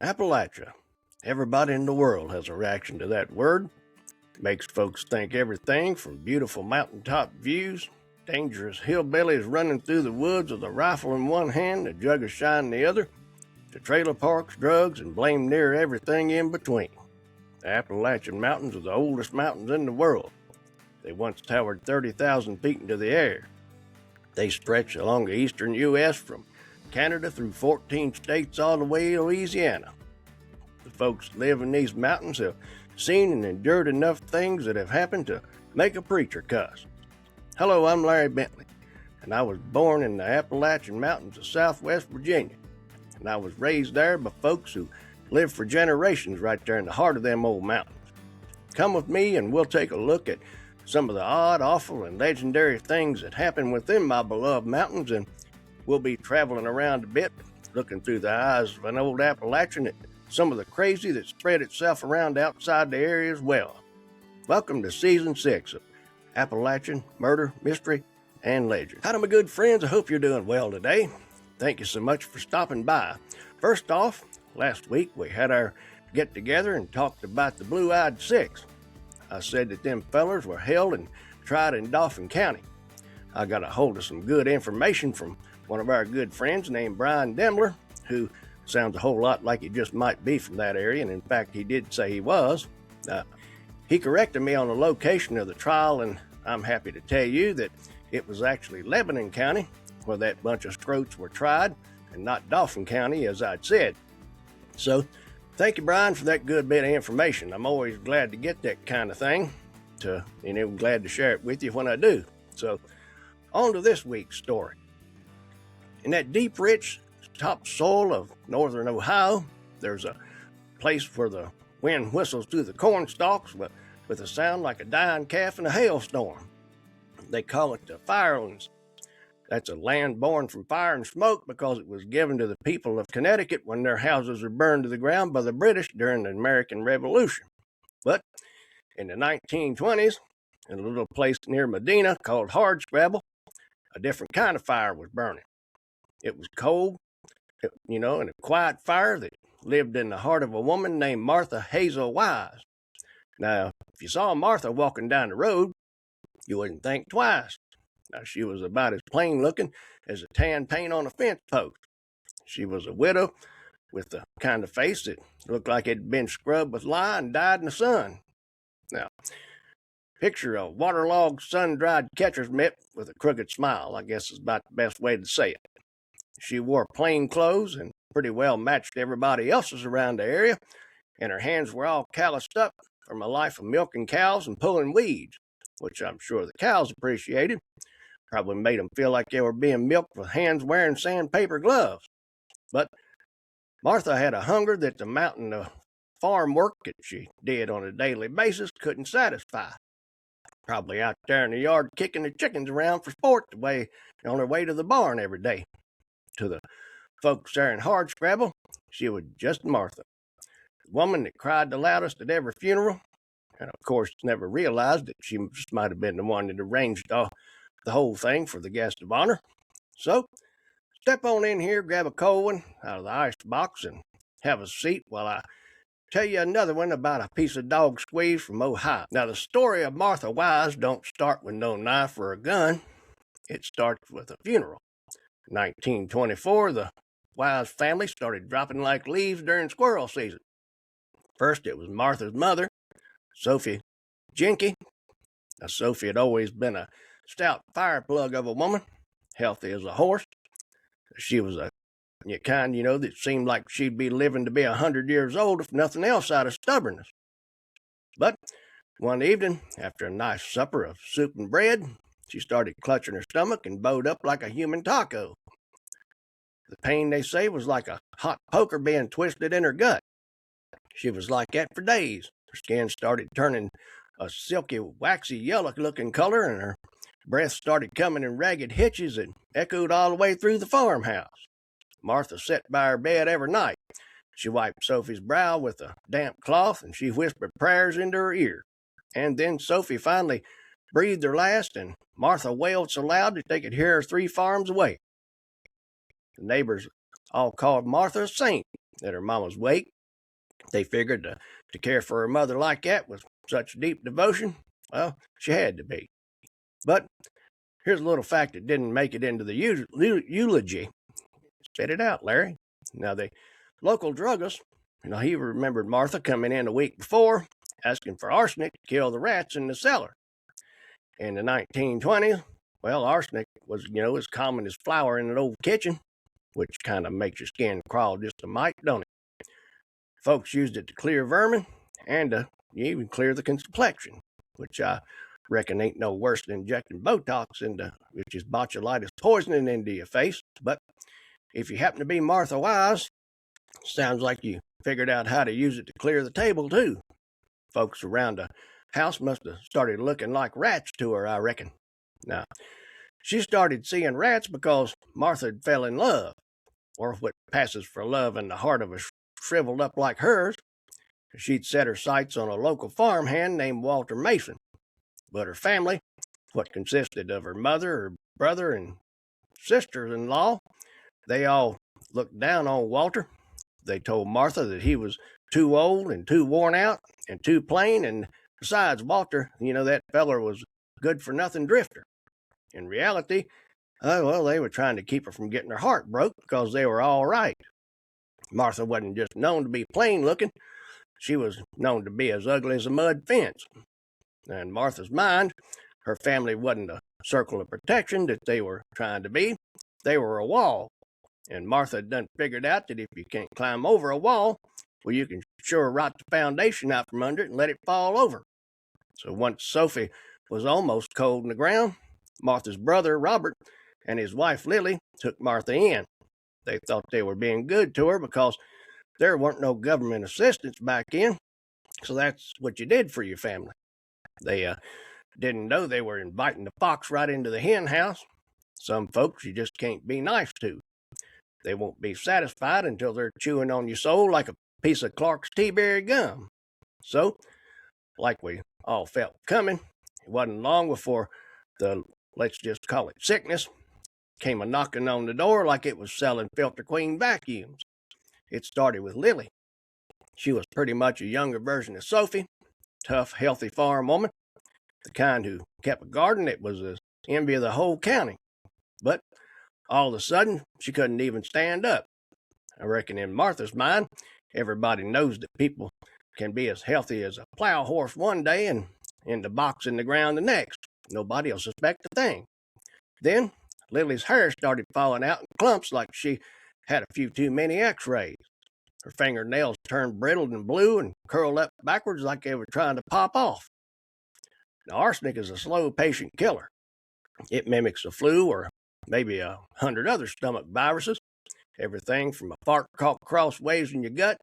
Appalachia. Everybody in the world has a reaction to that word. Makes folks think everything from beautiful mountaintop views, dangerous hillbillies running through the woods with a rifle in one hand and a jug of shine in the other, to trailer parks, drugs, and blame near everything in between. The Appalachian Mountains are the oldest mountains in the world. They once towered 30,000 feet into the air. They stretch along the eastern U.S. from Canada through 14 states all the way to Louisiana. The folks that live in these mountains have seen and endured enough things that have happened to make a preacher cuss. Hello, I'm Larry Bentley, and I was born in the Appalachian Mountains of Southwest Virginia, and I was raised there by folks who lived for generations right there in the heart of them old mountains. Come with me and we'll take a look at some of the odd, awful, and legendary things that happen within my beloved mountains, and we'll be traveling around a bit, looking through the eyes of an old Appalachian at some of the crazy that spread itself around outside the area as well. Welcome to Season 6 of Appalachian Murder, Mystery, and Legend. Howdy, my good friends. I hope you're doing well today. Thank you so much for stopping by. First off, last week we had our get-together and talked about the Blue-Eyed Six. I said that them fellers were held and tried in Dauphin County. I got a hold of some good information from one of our good friends named Brian Demler, who sounds a whole lot like he just might be from that area, and in fact he did say he was. He corrected me on the location of the trial, and I'm happy to tell you that it was actually Lebanon County where that bunch of scroats were tried, and not Dauphin County as I'd said. So, thank you, Brian, for that good bit of information. I'm always glad to get that kind of thing, glad to share it with you when I do. So, on to this week's story. In that deep, rich topsoil of northern Ohio, there's a place where the wind whistles through the corn stalks with a sound like a dying calf in a hailstorm. They call it the Firelands. That's a land born from fire and smoke because it was given to the people of Connecticut when their houses were burned to the ground by the British during the American Revolution. But in the 1920s, in a little place near Medina called Hardscrabble, a different kind of fire was burning. It was cold, and a quiet fire that lived in the heart of a woman named Martha Hazel Wise. Now, if you saw Martha walking down the road, you wouldn't think twice. Now, she was about as plain looking as a tan paint on a fence post. She was a widow with the kind of face that looked like it had been scrubbed with lye and dyed in the sun. Now, picture a waterlogged, sun-dried catcher's mitt with a crooked smile, I guess is about the best way to say it. She wore plain clothes and pretty well matched everybody else's around the area, and her hands were all calloused up from a life of milking cows and pulling weeds, which I'm sure the cows appreciated. Probably made them feel like they were being milked with hands wearing sandpaper gloves. But Martha had a hunger that the mountain of farm work that she did on a daily basis couldn't satisfy. Probably out there in the yard kicking the chickens around for sport on her way to the barn every day. To the folks there in Hardscrabble, she was just Martha, the woman that cried the loudest at every funeral, and of course never realized that she just might have been the one that arranged the whole thing for the guest of honor. So, step on in here, grab a cold one out of the ice box, and have a seat while I tell you another one about a piece of dog squeeze from Ohio. Now, the story of Martha Wise don't start with no knife or a gun. It starts with a funeral. In 1924, the Wise family started dropping like leaves during squirrel season. First, it was Martha's mother, Sophie Jenke. Now, Sophie had always been a stout fireplug of a woman, healthy as a horse. She was a kind, that seemed like she'd be living to be 100 years old, if nothing else, out of stubbornness. But one evening, after a nice supper of soup and bread, she started clutching her stomach and bowed up like a human taco. The pain, they say, was like a hot poker being twisted in her gut. She was like that for days. Her skin started turning a silky, waxy, yellow-looking color, and her breath started coming in ragged hitches that echoed all the way through the farmhouse. Martha sat by her bed every night. She wiped Sophie's brow with a damp cloth, and she whispered prayers into her ear. And then Sophie finally breathed her last, and Martha wailed so loud that they could hear her 3 farms away. The neighbors all called Martha a saint, at her mama's wake. They figured to care for her mother like that with such deep devotion, well, she had to be. But here's a little fact that didn't make it into the eulogy. Spit it out, Larry. Now, the local druggist, he remembered Martha coming in a week before, asking for arsenic to kill the rats in the cellar. In the 1920s, well, arsenic was, as common as flour in an old kitchen, which kind of makes your skin crawl just a mite, don't it? Folks used it to clear vermin and to even clear the complexion, which I reckon ain't no worse than injecting Botox which is botulitis poisoning into your face. But if you happen to be Martha Wise, sounds like you figured out how to use it to clear the table, too. Folks around the house must have started looking like rats to her, I reckon. Now, she started seeing rats because Martha fell in love, or what passes for love in the heart of a shriveled up like hers. She'd set her sights on a local farmhand named Walter Mason. But her family, what consisted of her mother, her brother, and sisters-in-law, they all looked down on Walter. They told Martha that he was too old and too worn out and too plain, and besides, Walter, that feller was a good-for-nothing drifter. In reality, they were trying to keep her from getting her heart broke because they were all right. Martha wasn't just known to be plain-looking. She was known to be as ugly as a mud fence. In Martha's mind, her family wasn't a circle of protection that they were trying to be. They were a wall. And Martha had done figured out that if you can't climb over a wall, well, you can sure rot the foundation out from under it and let it fall over. So once Sophie was almost cold in the ground, Martha's brother, Robert, and his wife, Lily, took Martha in. They thought they were being good to her because there weren't no government assistance back then, so that's what you did for your family. They didn't know they were inviting the fox right into the hen house. Some folks you just can't be nice to. They won't be satisfied until they're chewing on your soul like a piece of Clark's T-berry gum. So, like we all felt coming, it wasn't long before the, let's just call it sickness, came a knocking on the door like it was selling Filter Queen vacuums. It started with Lily. She was pretty much a younger version of Sophie, tough, healthy farm woman, the kind who kept a garden that was the envy of the whole county. But all of a sudden, she couldn't even stand up. I reckon in Martha's mind, everybody knows that people can be as healthy as a plow horse one day and in the box in the ground the next. Nobody will suspect a thing. Then Lily's hair started falling out in clumps like she had a few too many x-rays. Her fingernails turned brittle and blue and curled up backwards like they were trying to pop off. Now, arsenic is a slow patient killer. It mimics the flu or maybe 100 other stomach viruses, everything from a fart caught crossways in your gut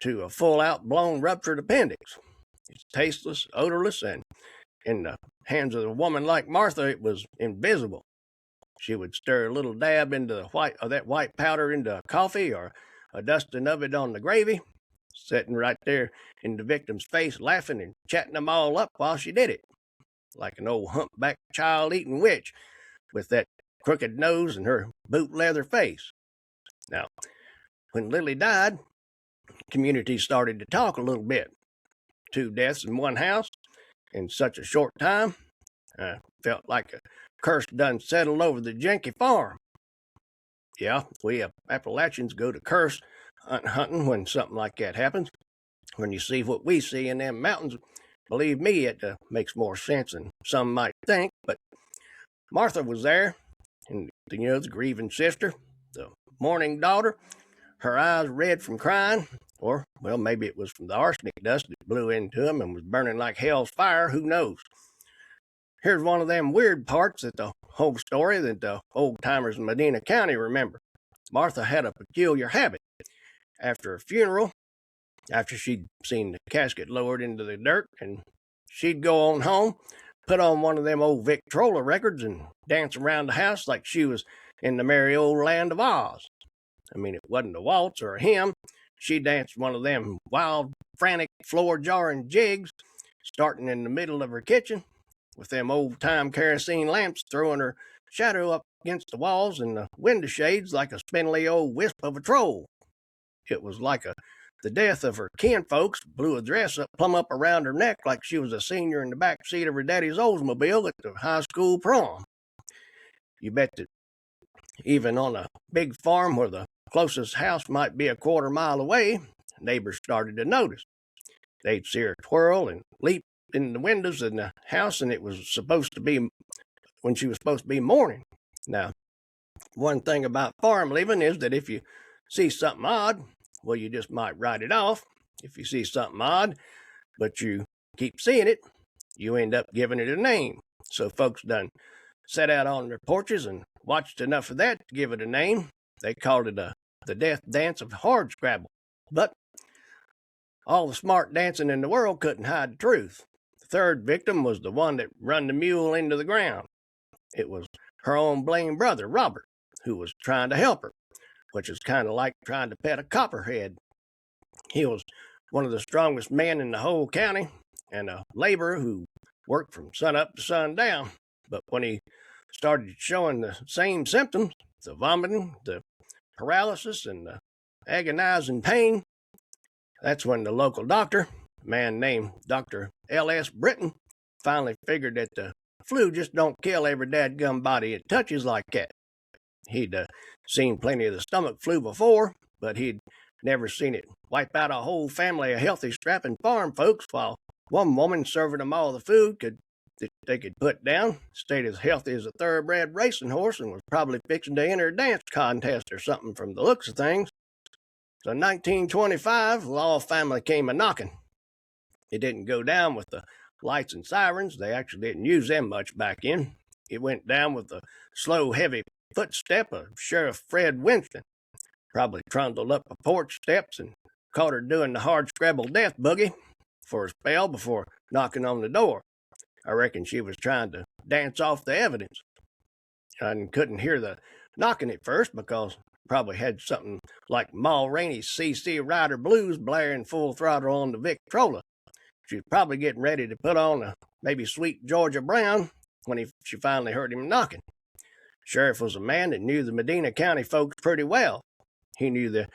to a full-out blown ruptured appendix. It's tasteless, odorless, and in the hands of a woman like Martha, it was invisible. She would stir a little dab into that white powder into coffee or a dusting of it on the gravy, sitting right there in the victim's face laughing and chatting them all up while she did it, like an old humpback child-eating witch with that crooked nose and her boot leather face. Now, when Lily died, the community started to talk a little bit. 2 deaths in one house in such a short time. Felt like a curse done settled over the Jenke farm. Yeah, we Appalachians go to curse hunting when something like that happens. When you see what we see in them mountains, believe me, it makes more sense than some might think. But Martha was there, and the grieving sister, the mourning daughter, her eyes red from crying, or, well, maybe it was from the arsenic dust that blew into them and was burning like hell's fire, who knows. Here's one of them weird parts of the whole story that the old-timers in Medina County remember. Martha had a peculiar habit. After a funeral, after she'd seen the casket lowered into the dirt, and she'd go on home, put on one of them old Victrola records and dance around the house like she was in the merry old land of Oz. I mean, it wasn't a waltz or a hymn. She danced one of them wild, frantic, floor-jarring jigs, starting in the middle of her kitchen, with them old-time kerosene lamps throwing her shadow up against the walls and the window shades like a spindly old wisp of a troll. It was like the death of her kinfolks blew a dress up plumb up around her neck like she was a senior in the back seat of her daddy's Oldsmobile at the high school prom. You bet that even on a big farm where the closest house might be a quarter mile away, neighbors started to notice. They'd see her twirl and leap in the windows in the house, and it was supposed to be when she was supposed to be mourning. Now, one thing about farm living is that if you see something odd, well, you just might write it off. If you see something odd, but you keep seeing it, you end up giving it a name. So folks done sat out on their porches and watched enough of that to give it a name. They called it the death dance of Hardscrabble. But all the smart dancing in the world couldn't hide the truth. The third victim was the one that run the mule into the ground. It was her own blame brother, Robert, who was trying to help her, which is kind of like trying to pet a copperhead. He was one of the strongest men in the whole county and a laborer who worked from sun up to sundown. But when he started showing the same symptoms, the vomiting, the paralysis, and the agonizing pain, that's when the local doctor, a man named Dr. L.S. Britton, finally figured that the flu just don't kill every dadgum body it touches like that. He'd seen plenty of the stomach flu before, but he'd never seen it wipe out a whole family of healthy, strapping farm folks, while one woman serving them all the food that they could put down stayed as healthy as a thoroughbred racing horse and was probably fixing to enter a dance contest or something from the looks of things. So in 1925, the Law family came a-knocking. It didn't go down with the lights and sirens. They actually didn't use them much back in. It went down with the slow, heavy footstep of Sheriff Fred Winston. Probably trundled up the porch steps and caught her doing the Hardscrabble death boogie for a spell before knocking on the door. I reckon she was trying to dance off the evidence. I couldn't hear the knocking at first because probably had something like Ma Rainey's C.C. Rider Blues blaring full throttle on the Victrola. She was probably getting ready to put on a maybe Sweet Georgia Brown when she finally heard him knocking. Sheriff was a man that knew the Medina County folks pretty well. He knew that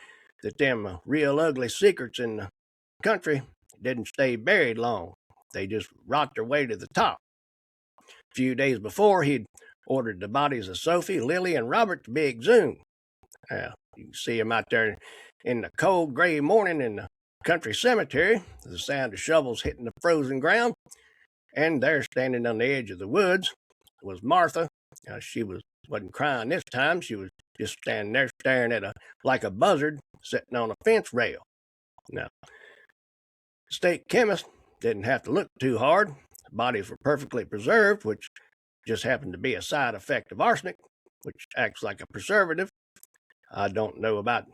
them real ugly secrets in the country didn't stay buried long. They just rocked their way to the top. A few days before, he'd ordered the bodies of Sophie, Lily, and Robert to be exhumed. You can see them out there in the cold, gray morning in the country cemetery, the sound of shovels hitting the frozen ground. And there, standing on the edge of the woods, was Martha. She wasn't crying this time. She was just standing there staring at like a buzzard sitting on a fence rail. Now, the state chemist didn't have to look too hard. The bodies were perfectly preserved, which just happened to be a side effect of arsenic, which acts like a preservative. I don't know about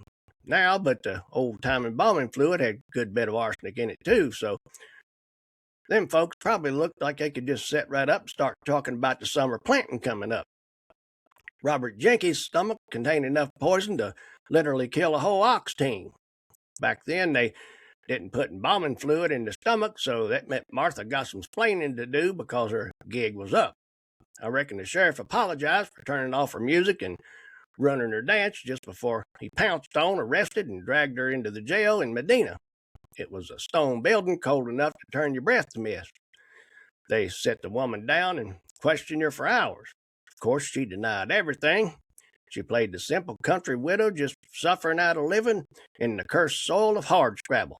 now, but the old-time embalming fluid had a good bit of arsenic in it too, so them folks probably looked like they could just sit right up and start talking about the summer planting coming up. Robert Jenkins' stomach contained enough poison to literally kill a whole ox team. Back then, they didn't put embalming fluid in the stomach, so that meant Martha got some splaining to do because her gig was up. I reckon the sheriff apologized for turning off her music and running her dance just before he pounced on, arrested, and dragged her into the jail in Medina. It was a stone building cold enough to turn your breath to mist. They set the woman down and questioned her for hours. Of course, she denied everything. She played the simple country widow just suffering out a living in the cursed soil of Hardscrabble.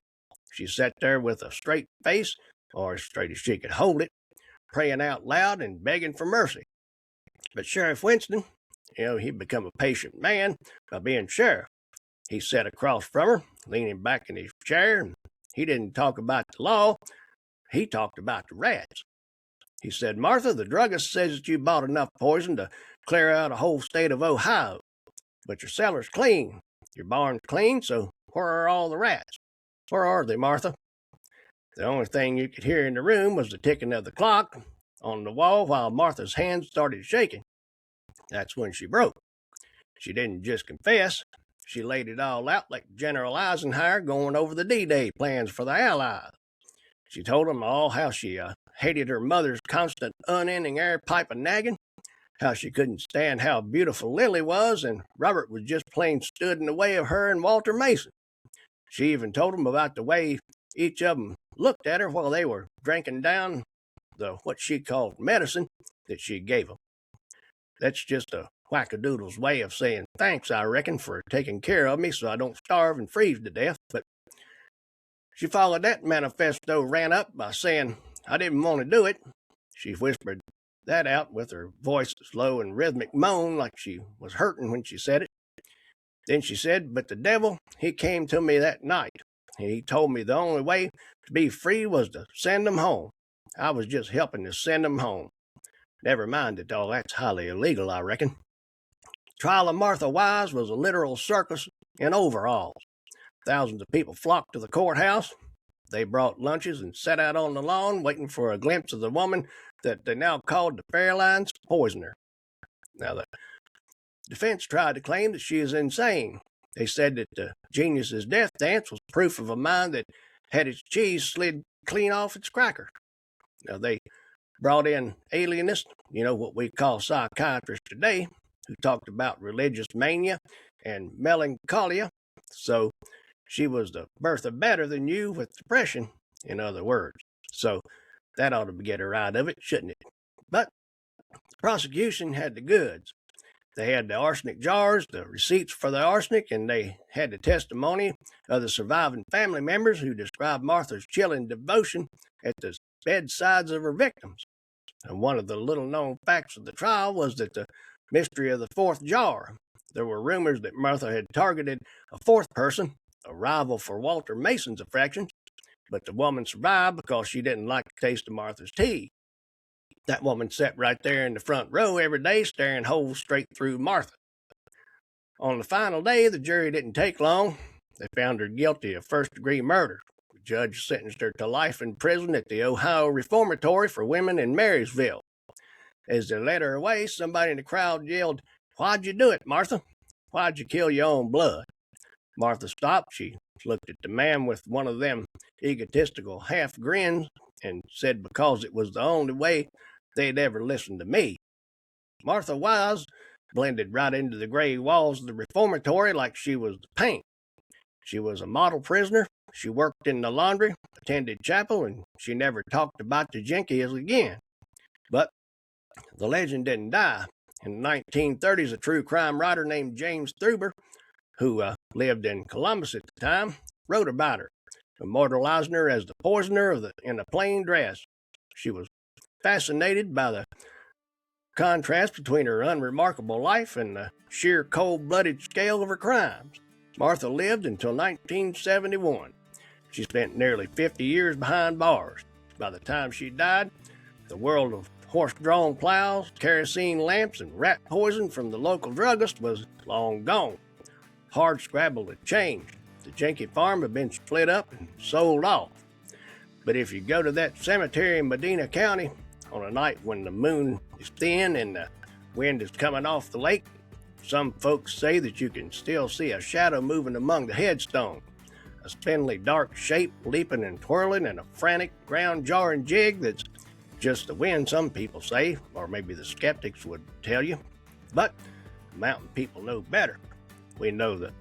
She sat there with a straight face, or as straight as she could hold it, praying out loud and begging for mercy. But Sheriff Winston, he'd become a patient man by being sheriff. He sat across from her, leaning back in his chair, and he didn't talk about the law. He talked about the rats. He said, "Martha, the druggist says that you bought enough poison to clear out a whole state of Ohio. But your cellar's clean, your barn's clean, so where are all the rats? Where are they, Martha?" The only thing you could hear in the room was the ticking of the clock on the wall while Martha's hands started shaking. That's when she broke. She didn't just confess. She laid it all out like General Eisenhower going over the D-Day plans for the Allies. She told them all how she hated her mother's constant unending air pipe of nagging, how she couldn't stand how beautiful Lily was, and Robert was just plain stood in the way of her and Walter Mason. She even told them about the way each of them looked at her while they were drinking down what she called medicine that she gave them. That's just a wackadoodle's way of saying thanks, I reckon, for taking care of me so I don't starve and freeze to death. But she followed that manifesto ran up by saying, I didn't want to do it. She whispered that out with her voice low and rhythmic moan like she was hurting when she said it. Then she said, but the devil, he came to me that night. He told me the only way to be free was to send them home. I was just helping to send them home. Never mind that all that's highly illegal, I reckon. Trial of Martha Wise was a literal circus in overalls. Thousands of people flocked to the courthouse. They brought lunches and sat out on the lawn waiting for a glimpse of the woman that they now called the Fairlines poisoner. Now, the defense tried to claim that she is insane. They said that the genius's death dance was proof of a mind that had its cheese slid clean off its cracker. Now, they brought in alienists, what we call psychiatrists today, who talked about religious mania and melancholia. So she was the birth of better than you with depression, in other words. So that ought to get her out of it, shouldn't it? But the prosecution had the goods. They had the arsenic jars, the receipts for the arsenic, and they had the testimony of the surviving family members who described Martha's chilling devotion at the bedsides of her victims. And one of the little-known facts of the trial was that the mystery of the fourth jar. There were rumors that Martha had targeted a fourth person, a rival for Walter Mason's affections, but the woman survived because she didn't like the taste of Martha's tea. That woman sat right there in the front row every day staring holes straight through Martha. On the final day, the jury didn't take long. They found her guilty of first-degree murder. The judge sentenced her to life in prison at the Ohio Reformatory for Women in Marysville. As they led her away, somebody in the crowd yelled, "Why'd you do it, Martha? Why'd you kill your own blood?" Martha stopped. She looked at the man with one of them egotistical half grins and said because it was the only way they'd ever listened to me. Martha Wise blended right into the gray walls of the reformatory like she was the paint. She was a model prisoner. She worked in the laundry, attended chapel, and she never talked about the Jinkies again. But the legend didn't die. In the 1930s, a true crime writer named James Thuber, who lived in Columbus at the time, wrote about her, immortalizing her as the poisoner in a plain dress. She was fascinated by the contrast between her unremarkable life and the sheer cold-blooded scale of her crimes. Martha lived until 1971. She spent nearly 50 years behind bars. By the time she died, the world of horse-drawn plows, kerosene lamps, and rat poison from the local druggist was long gone. Hardscrabble had changed. The Jinky farm had been split up and sold off. But if you go to that cemetery in Medina County on a night when the moon is thin and the wind is coming off the lake, some folks say that you can still see a shadow moving among the headstones, a spindly dark shape leaping and twirling in a frantic ground-jarring jig that's just the wind, some people say, or maybe the skeptics would tell you. But the mountain people know better. We know that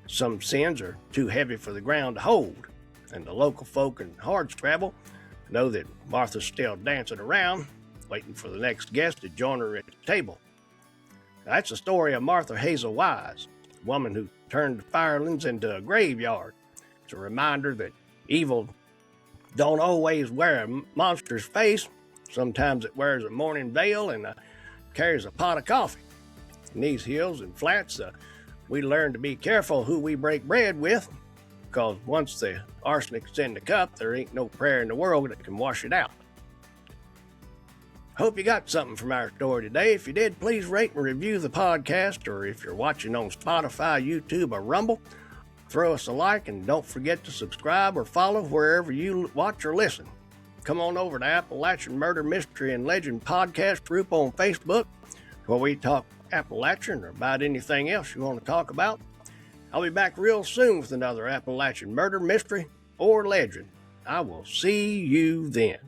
some sins are too heavy for the ground to hold, and the local folk in Hardscrabble know that Martha's still dancing around, waiting for the next guest to join her at the table. Now, that's the story of Martha Hazel Wise, the woman who turned the firelands into a graveyard. It's a reminder that evil don't always wear a monster's face. Sometimes it wears a mourning veil and carries a pot of coffee. In these hills and flats, we learn to be careful who we break bread with, because once the arsenic's in the cup, there ain't no prayer in the world that can wash it out. Hope you got something from our story today. If you did, please rate and review the podcast, or if you're watching on Spotify, YouTube, or Rumble, throw us a like, and don't forget to subscribe or follow wherever you watch or listen. Come on over to Appalachian Murder, Mystery, and Legend podcast group on Facebook, where we talk Appalachian or about anything else you want to talk about. I'll be back real soon with another Appalachian murder, mystery, or legend. I will see you then.